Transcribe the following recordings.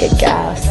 get gas.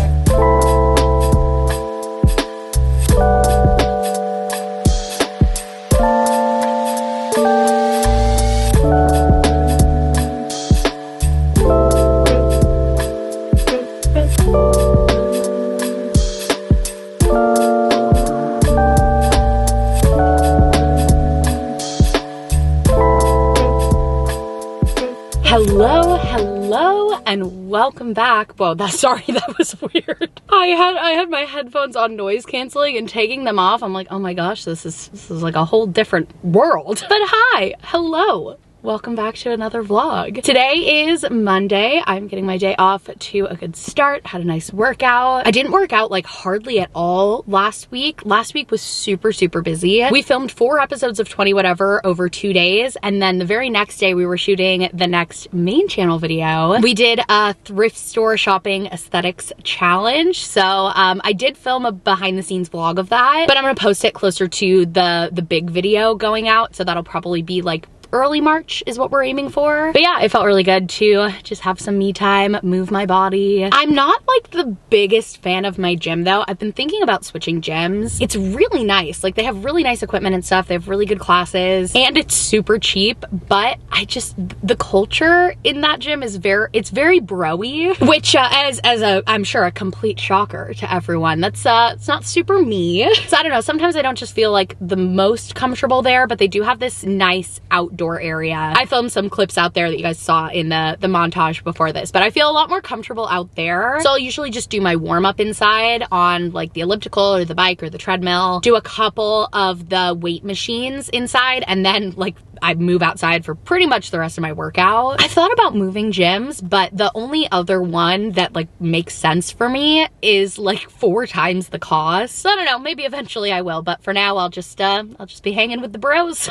Hello, and welcome back. Whoa, sorry, that was weird. I had my headphones on noise canceling, and taking them off, I'm like, oh my gosh, this is like a whole different world. But hi, hello. Welcome back to another vlog. Today is Monday. I'm getting my day off to a good start. Had a nice workout. I didn't work out like hardly at all last week. Last week was super busy. We filmed 4 episodes of 20 whatever over 2 days, and then the very next day we were shooting the next main channel video. We did a thrift store shopping aesthetics challenge. So I did film a behind the scenes vlog of that, but I'm gonna post it closer to the big video going out. So that'll probably be like early March is what we're aiming for. But yeah, it felt really good to just have some me time, move my body. I'm not like the biggest fan of my gym though. I've been thinking about switching gyms. It's really nice. Like they have really nice equipment and stuff. They have really good classes and it's super cheap, but the culture in that gym is it's very bro-y, which as I'm sure a complete shocker to everyone. It's not super me. So I don't know, sometimes I don't just feel like the most comfortable there, but they do have this nice outdoor area. I filmed some clips out there that you guys saw in the montage before this, but I feel a lot more comfortable out there. So I'll usually just do my warm up inside on like the elliptical or the bike or the treadmill, do a couple of the weight machines inside, and then like I move outside for pretty much the rest of my workout. I thought about moving gyms, but the only other one that like makes sense for me is like 4 times the cost. So I don't know, maybe eventually I will, but for now I'll just be hanging with the bros.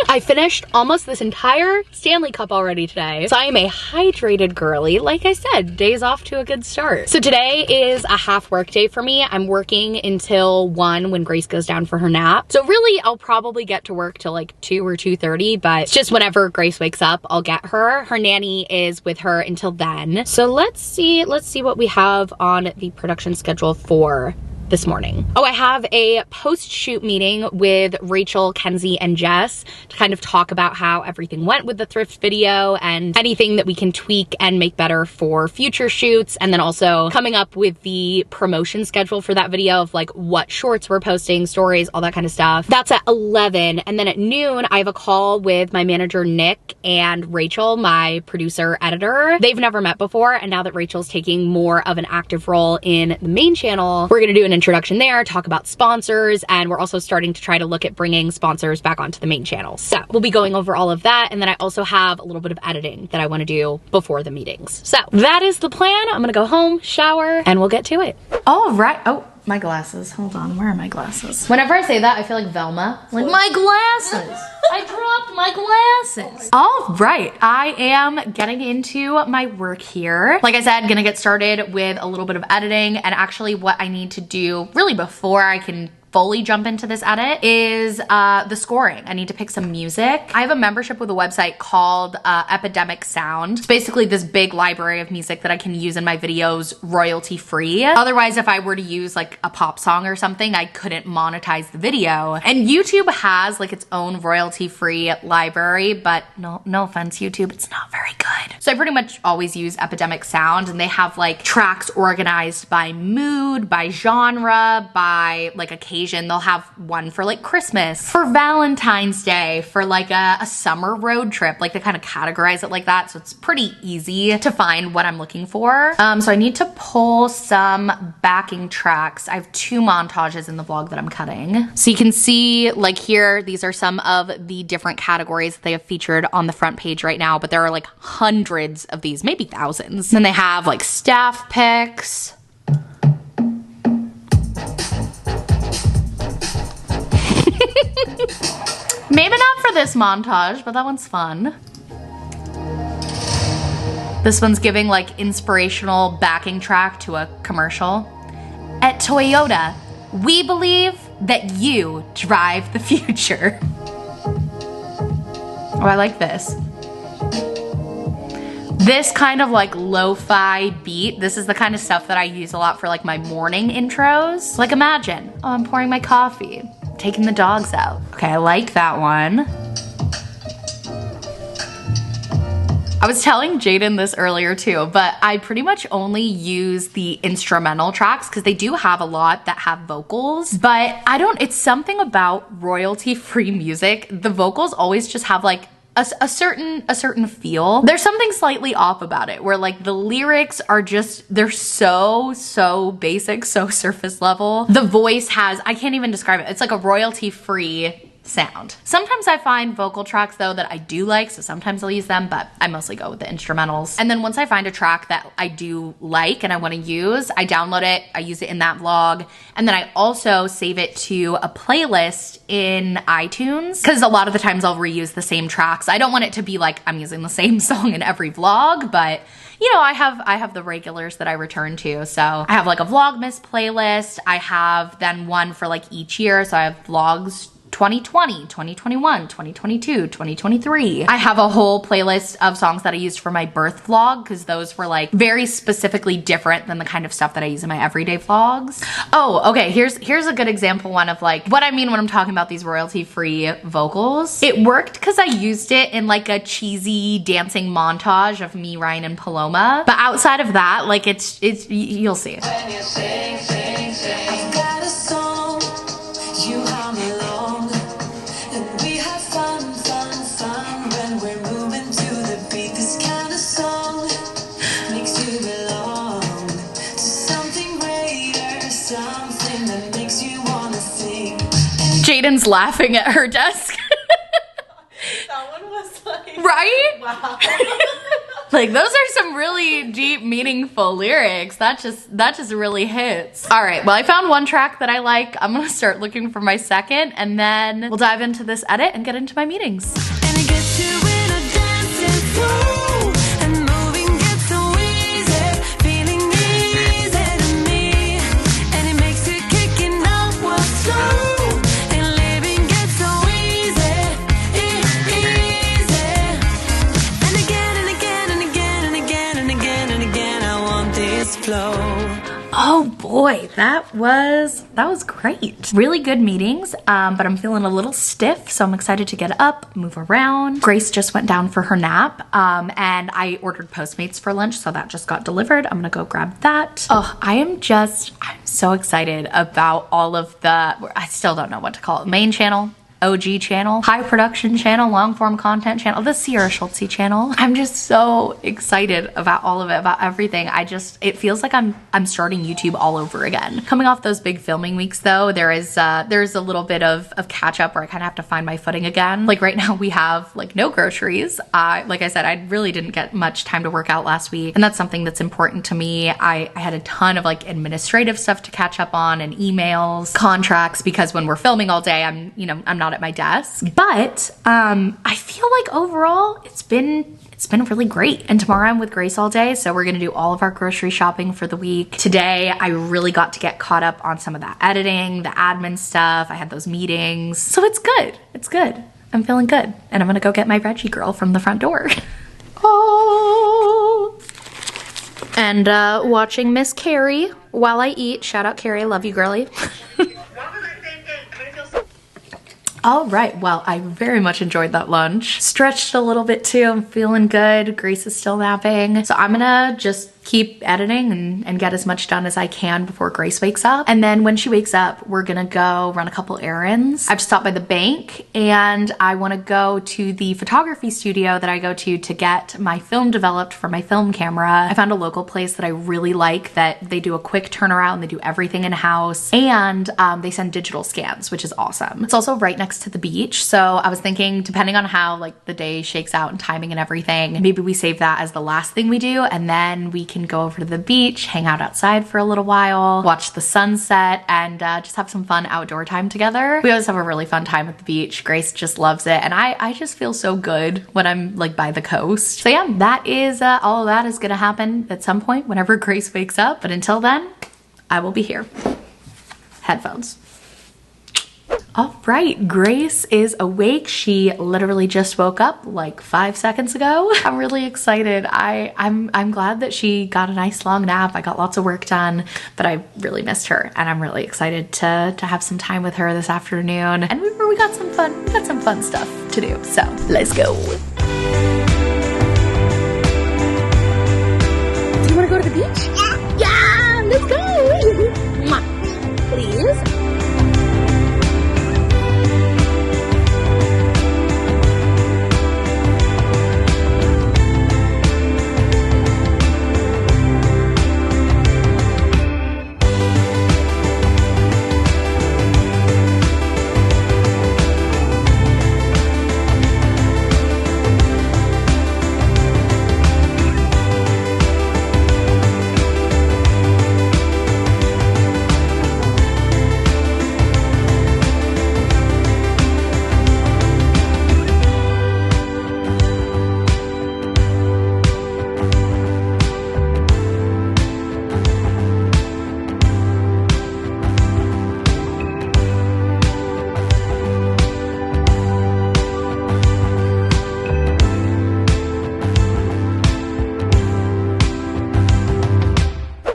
I finished almost this entire Stanley Cup already today. So I am a hydrated girly. Like I said, day's off to a good start. So today is a half work day for me. I'm working until 1 when Grace goes down for her nap. So really I'll probably get to work till like 2 or 2:30, but it's just whenever Grace wakes up, I'll get her. Her nanny is with her until then. So let's see what we have on the production schedule for this morning. Oh, I have a post-shoot meeting with Rachel, Kenzie, and Jess to kind of talk about how everything went with the thrift video and anything that we can tweak and make better for future shoots. And then also coming up with the promotion schedule for that video of like what shorts we're posting, stories, all that kind of stuff. That's at 11. And then at noon, I have a call with my manager, Nick, and Rachel, my producer, editor. They've never met before. And now that Rachel's taking more of an active role in the main channel, we're gonna do an introduction there, talk about sponsors, and we're also starting to try to look at bringing sponsors back onto the main channel. So we'll be going over all of that, and then I also have a little bit of editing that I want to do before the meetings. So that is the plan. I'm gonna go home, shower, and we'll get to it. All right. Oh, my glasses. Hold on, where are my glasses? Whenever I say that, I feel like Velma. Like, my glasses. I dropped my glasses. All right, I am getting into my work here. Like I said, gonna get started with a little bit of editing, and actually what I need to do really before I can fully jump into this edit is the scoring. I need to pick some music. I have a membership with a website called Epidemic Sound. It's basically this big library of music that I can use in my videos royalty free. Otherwise, if I were to use like a pop song or something, I couldn't monetize the video. And YouTube has like its own royalty free library, but no offense YouTube, it's not very good. So I pretty much always use Epidemic Sound, and they have like tracks organized by mood, by genre, by like occasion. They'll have one for like Christmas, for Valentine's Day, for like a summer road trip. Like they kind of categorize it like that. So it's pretty easy to find what I'm looking for. So I need to pull some backing tracks. I have 2 montages in the vlog that I'm cutting. So you can see like here, these are some of the different categories that they have featured on the front page right now, but there are like hundreds of these, maybe thousands. Then they have like staff picks. Maybe not for this montage, but that one's fun. This one's giving like inspirational backing track to a commercial. At Toyota, we believe that you drive the future. Oh, I like this. This kind of like lo-fi beat, this is the kind of stuff that I use a lot for like my morning intros. Like imagine, oh, I'm pouring my coffee, taking the dogs out. Okay, I like that one. I was telling Jaden this earlier too, but I pretty much only use the instrumental tracks because they do have a lot that have vocals, but it's something about royalty-free music. The vocals always just have like a certain feel. There's something slightly off about it where like the lyrics are just, they're so basic, so surface level. The voice has, I can't even describe it. It's like a royalty-free sound. Sometimes I find vocal tracks though that I do like, so sometimes I'll use them, but I mostly go with the instrumentals. And then once I find a track that I do like and I want to use, I download it, I use it in that vlog, and then I also save it to a playlist in iTunes, because a lot of the times I'll reuse the same tracks. I don't want it to be like I'm using the same song in every vlog, but you know, I have the regulars that I return to. So I have like a Vlogmas playlist. I have then one for like each year. So I have vlogs 2020, 2021, 2022, 2023. I have a whole playlist of songs that I used for my birth vlog because those were like very specifically different than the kind of stuff that I use in my everyday vlogs. Oh, okay, here's a good example one of like what I mean when I'm talking about these royalty-free vocals. It worked because I used it in like a cheesy dancing montage of me, Ryan, and Paloma. But outside of that, like it's you'll see. When you sing, sing, sing. I've got a song, you hum along. Jaden's laughing at her desk. That one was like, right? Wow. Like those are some really deep, meaningful lyrics. That just really hits. All right, well, I found one track that I like. I'm gonna start looking for my second, and then we'll dive into this edit and get into my meetings. And it gets you in a dancing flow, and moving gets so easy, feeling easy to me, and it makes it kicking up what's slow. Oh boy, that was great. Really good meetings, but I'm feeling a little stiff, so I'm excited to get up, move around. Grace just went down for her nap, and I ordered Postmates for lunch, so that just got delivered. I'm gonna go grab that. Oh, I'm so excited about all of I still don't know what to call it. Main channel, OG channel, high production channel, long form content channel, the Sierra Schultzzie channel. I'm just so excited about all of it, about everything. It feels like I'm starting YouTube all over again. Coming off those big filming weeks though, there's a little bit of catch up where I kind of have to find my footing again. Like right now we have like no groceries. Like I said, I really didn't get much time to work out last week, and that's something that's important to me. I had a ton of like administrative stuff to catch up on and emails, contracts, because when we're filming all day, I'm not at my desk. But I feel like overall it's been really great. And tomorrow I'm with Grace all day, so we're gonna do all of our grocery shopping for the week. Today I really got to get caught up on some of that editing, the admin stuff. I had those meetings, so it's good. It's good. I'm feeling good, and I'm gonna go get my veggie girl from the front door. Oh. And watching Miss Carrie while I eat. Shout out Carrie, I love you, girly. All right, well, I very much enjoyed that lunch. Stretched a little bit too, I'm feeling good. Grace is still napping. So I'm gonna just keep editing and get as much done as I can before Grace wakes up. And then when she wakes up, we're gonna go run a couple errands. I've stopped by the bank, and I wanna go to the photography studio that I go to get my film developed for my film camera. I found a local place that I really like, that they do a quick turnaround, they do everything in-house, and they send digital scans, which is awesome. It's also right next to the beach, so I was thinking, depending on how like the day shakes out and timing and everything, maybe we save that as the last thing we do, and then we can go over to the beach, hang out outside for a little while, watch the sunset, and just have some fun outdoor time together. We always have a really fun time at the beach. Grace just loves it, and I just feel so good when I'm like by the coast. So yeah, that is all of that is gonna happen at some point whenever Grace wakes up, but until then, I will be here. Headphones. All right, Grace is awake. She literally just woke up like 5 seconds ago. I'm really excited. I'm glad that she got a nice long nap. I got lots of work done, but I really missed her, and I'm really excited to have some time with her this afternoon. And we got some fun stuff to do. So let's go. Do you want to go to the beach? Yeah, let's go. Mwah. Please.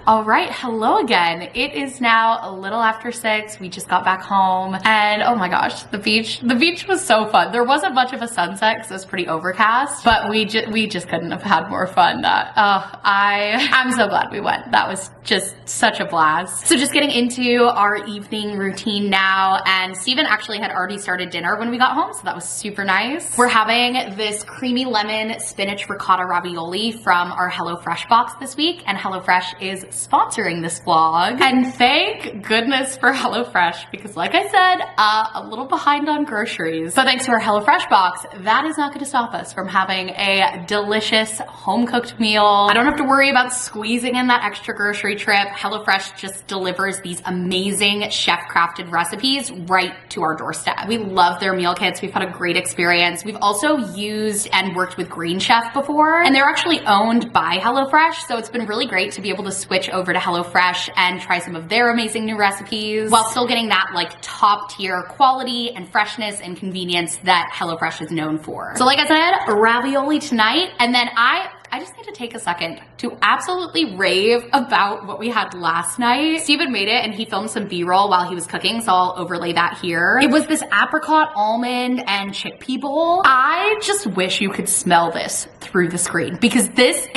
All right, hello again. It is now a little after 6. We just got back home and oh my gosh, the beach was so fun. There wasn't much of a sunset because it was pretty overcast, but we just couldn't have had more fun. I'm so glad we went. That was just such a blast. So just getting into our evening routine now, and Steven actually had already started dinner when we got home, so that was super nice. We're having this creamy lemon spinach ricotta ravioli from our HelloFresh box this week, and HelloFresh is sponsoring this vlog. And thank goodness for HelloFresh, because like I said, a little behind on groceries. But thanks to our HelloFresh box, that is not going to stop us from having a delicious home-cooked meal. I don't have to worry about squeezing in that extra grocery trip. HelloFresh just delivers these amazing chef-crafted recipes right to our doorstep. We love their meal kits. We've had a great experience. We've also used and worked with Green Chef before, and they're actually owned by HelloFresh, so it's been really great to be able to switch over to HelloFresh and try some of their amazing new recipes while still getting that like top tier quality and freshness and convenience that HelloFresh is known for. So like I said, ravioli tonight, and then I just need to take a second to absolutely rave about what we had last night. Steven made it and he filmed some B-roll while he was cooking, so I'll overlay that here. It was this apricot, almond, and chickpea bowl. I just wish you could smell this through the screen, because this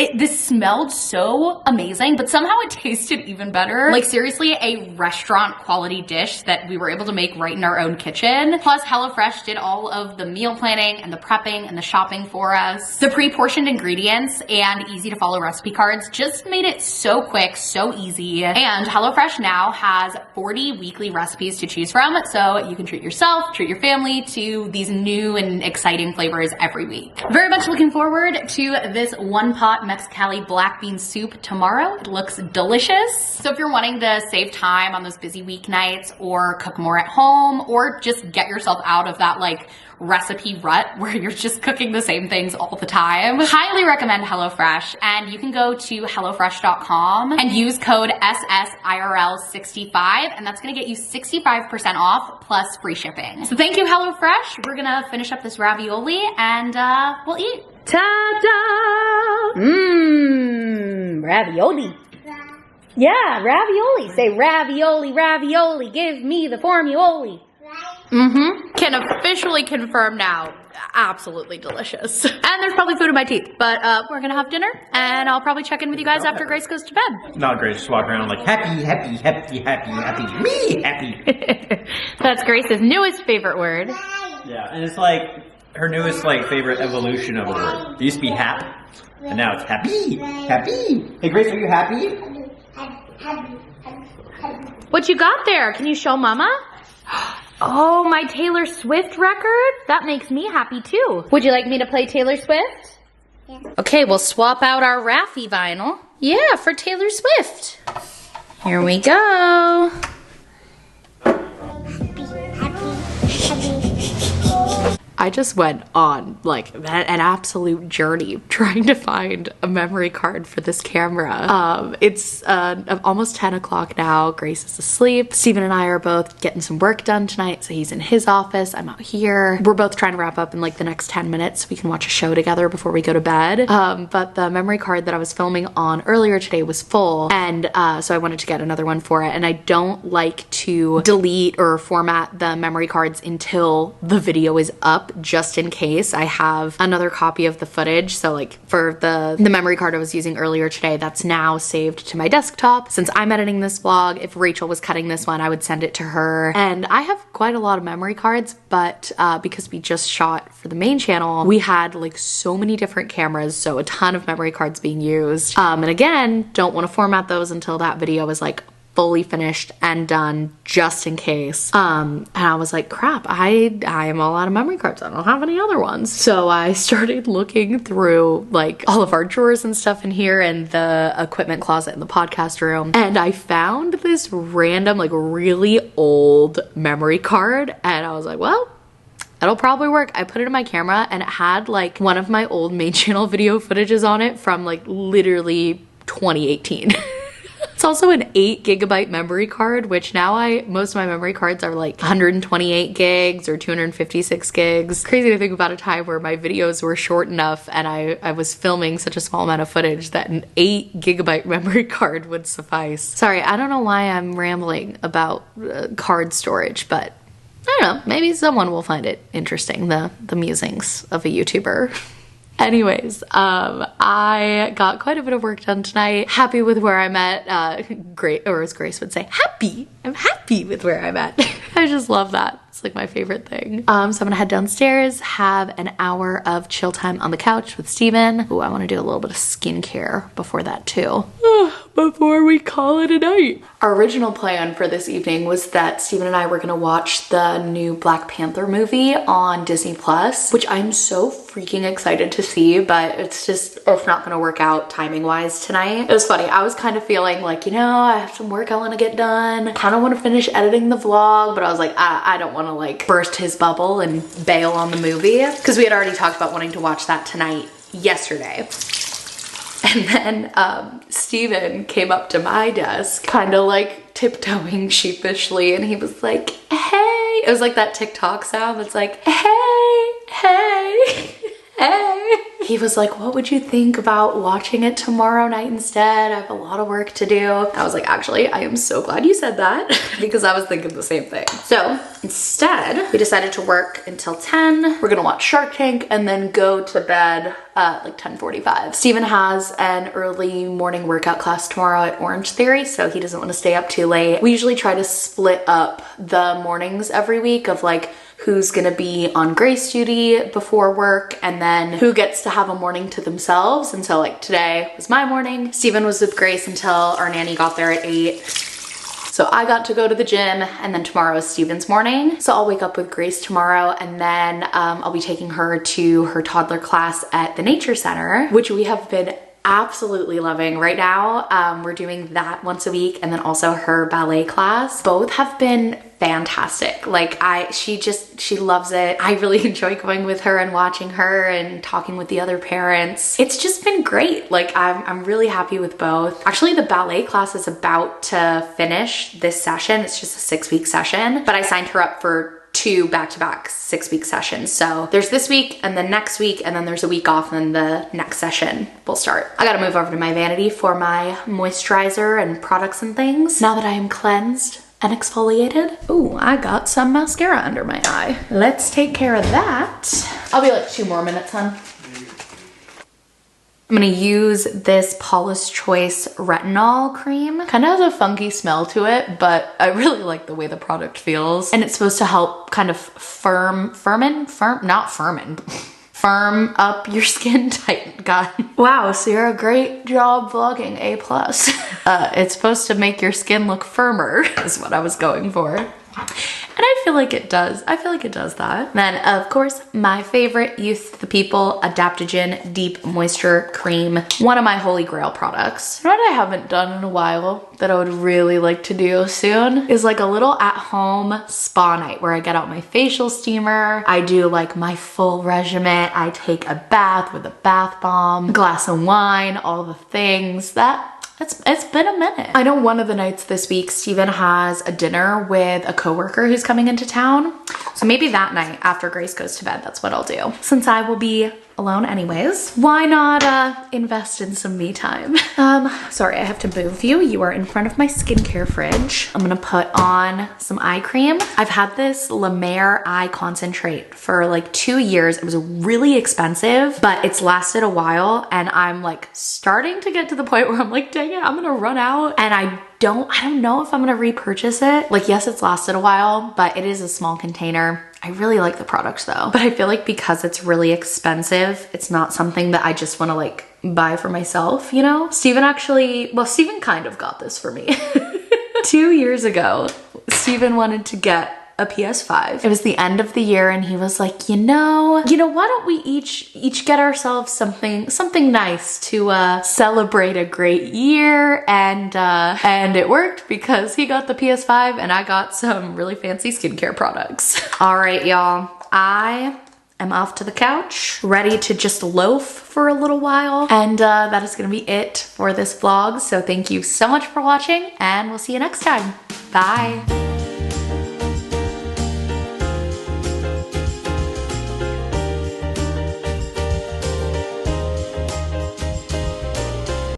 smelled so amazing, but somehow it tasted even better. Like seriously, a restaurant quality dish that we were able to make right in our own kitchen. Plus HelloFresh did all of the meal planning and the prepping and the shopping for us. The pre-portioned ingredients and easy to follow recipe cards just made it so quick, so easy. And HelloFresh now has 40 weekly recipes to choose from, so you can treat yourself, treat your family to these new and exciting flavors every week. Very much looking forward to this one pot Mexicali black bean soup tomorrow. It looks delicious. So if you're wanting to save time on those busy weeknights or cook more at home, or just get yourself out of that like recipe rut where you're just cooking the same things all the time, highly recommend HelloFresh. And you can go to HelloFresh.com and use code SSIRL65, and that's gonna get you 65% off plus free shipping. So thank you, HelloFresh. We're gonna finish up this ravioli and we'll eat. Ta-da! Mmm, ravioli. Yeah, ravioli. Say ravioli, ravioli, give me the formuoli. Mm-hmm. Can officially confirm now. Absolutely delicious. And there's probably food in my teeth, but we're gonna have dinner and I'll probably check in with you guys after Grace goes to bed. Not Grace, just walk around like happy, happy, happy, happy, happy, me happy. That's Grace's newest favorite word. Yeah, and it's like her newest like favorite evolution of a word. It used to be hap, and now it's happy, happy. Hey Grace, are you happy? What you got there? Can you show Mama? Oh, my Taylor Swift record? That makes me happy too. Would you like me to play Taylor Swift? Yeah. Okay, we'll swap out our Raffi vinyl. Yeah, for Taylor Swift. Here we go. I I just went on like an absolute journey trying to find a memory card for this camera. It's almost 10 o'clock now. Grace is asleep. Steven and I are both getting some work done tonight, so he's in his office, I'm out here. We're both trying to wrap up in like the next 10 minutes so we can watch a show together before we go to bed. But the memory card that I was filming on earlier today was full, and so I wanted to get another one for it. And I don't like to delete or format the memory cards until the video is up, just in case. I have another copy of the footage. So like for the memory card I was using earlier today, that's now saved to my desktop. Since I'm editing this vlog, if Rachel was cutting this one, I would send it to her. And I have quite a lot of memory cards, but because we just shot for the main channel, we had like so many different cameras, so a ton of memory cards being used. And again, don't want to format those until that video is like fully finished and done, just in case. And I was like, crap, I am all out of memory cards. I don't have any other ones. So I started looking through like all of our drawers and stuff in here and the equipment closet in the podcast room. And I found this random, like really old memory card. And I was like, well, it'll probably work. I put it in my camera and it had like one of my old main channel video footages on it from like literally 2018. It's also an 8 GB memory card, which now most of my memory cards are like 128 gigs or 256 gigs. Crazy to think about a time where my videos were short enough and I was filming such a small amount of footage that an 8 GB memory card would suffice. Sorry, I don't know why I'm rambling about card storage, but I don't know, maybe someone will find it interesting, the musings of a YouTuber. Anyways, I got quite a bit of work done tonight. Happy with where I'm at. Great, or as Grace would say, happy. I'm happy with where I'm at. I just love that. It's like my favorite thing. So I'm gonna head downstairs, have an hour of chill time on the couch with Steven. Ooh, I wanna do a little bit of skincare before that too. Before we call it a night. Our original plan for this evening was that Steven and I were gonna watch the new Black Panther movie on Disney Plus, which I'm so freaking excited to see, but it's not gonna work out timing wise tonight. It was funny, I was kind of feeling like, you know, I have some work I wanna get done. I kinda wanna finish editing the vlog, but I was like, I don't wanna like burst his bubble and bail on the movie, because we had already talked about wanting to watch that tonight yesterday. And then Steven came up to my desk, kind of like tiptoeing sheepishly, and he was like, hey. It was like that TikTok sound that's like, hey, hey, hey. He was like, what would you think about watching it tomorrow night instead? I have a lot of work to do. I was like, actually, I am so glad you said that, because I was thinking the same thing. So instead, we decided to work until 10. We're gonna watch Shark Tank and then go to bed at like 10:45. Steven has an early morning workout class tomorrow at Orange Theory, so he doesn't want to stay up too late. We usually try to split up the mornings every week of like who's gonna be on Grace duty before work and then who gets to have a morning to themselves. And so like today was my morning. Steven was with Grace until our nanny got there at 8. So I got to go to the gym, and then tomorrow is Steven's morning. So I'll wake up with Grace tomorrow, and then I'll be taking her to her toddler class at the Nature Center, which we have been absolutely loving. Right now, we're doing that once a week, and then also her ballet class. Both have been fantastic. Like she loves it. I really enjoy going with her and watching her and talking with the other parents. It's just been great. Like I'm really happy with both. Actually, the ballet class is about to finish this session. It's just a 6-week session, but I signed her up for 2 back-to-back 6-week sessions. So there's this week and then next week, and then there's a week off, and then the next session will start. I gotta move over to my vanity for my moisturizer and products and things now that I am cleansed and exfoliated. Ooh, I got some mascara under my eye. Let's take care of that. I'll be like 2 more minutes, hun. I'm gonna use this Paula's Choice retinol cream. Kind of has a funky smell to it, but I really like the way the product feels. And it's supposed to help kind of firm up your skin tight. God. Wow, Sierra, great job vlogging, A+. It's supposed to make your skin look firmer is what I was going for. And I feel like it does. I feel like it does that. Then, of course, my favorite Youth to the People Adaptogen Deep Moisture Cream. One of my holy grail products. You know what I haven't done in a while that I would really like to do soon is like a little at-home spa night where I get out my facial steamer. I do like my full regimen. I take a bath with a bath bomb, a glass of wine, all the things. It's been a minute. I know one of the nights this week, Steven has a dinner with a coworker who's coming into town. So maybe that night after Grace goes to bed, that's what I'll do. Since I will be alone anyways, why not invest in some me time? Sorry, I have to move you. You are in front of my skincare fridge. I'm gonna put on some eye cream. I've had this La Mer eye concentrate for like 2 years. It was really expensive, but it's lasted a while and I'm like starting to get to the point where I'm like, dang it, I'm gonna run out. And I don't know if I'm gonna repurchase it. Like, yes, it's lasted a while, but it is a small container. I really like the product though. But I feel like because it's really expensive, it's not something that I just wanna like buy for myself, you know? Steven kind of got this for me. 2 years ago, Steven wanted to get a PS5. It was the end of the year and he was like, you know, why don't we each get ourselves something nice to celebrate a great year, and it worked because he got the PS5 and I got some really fancy skincare products. All right, y'all, I am off to the couch, ready to just loaf for a little while. And that is gonna be it for this vlog. So thank you so much for watching and we'll see you next time. Bye.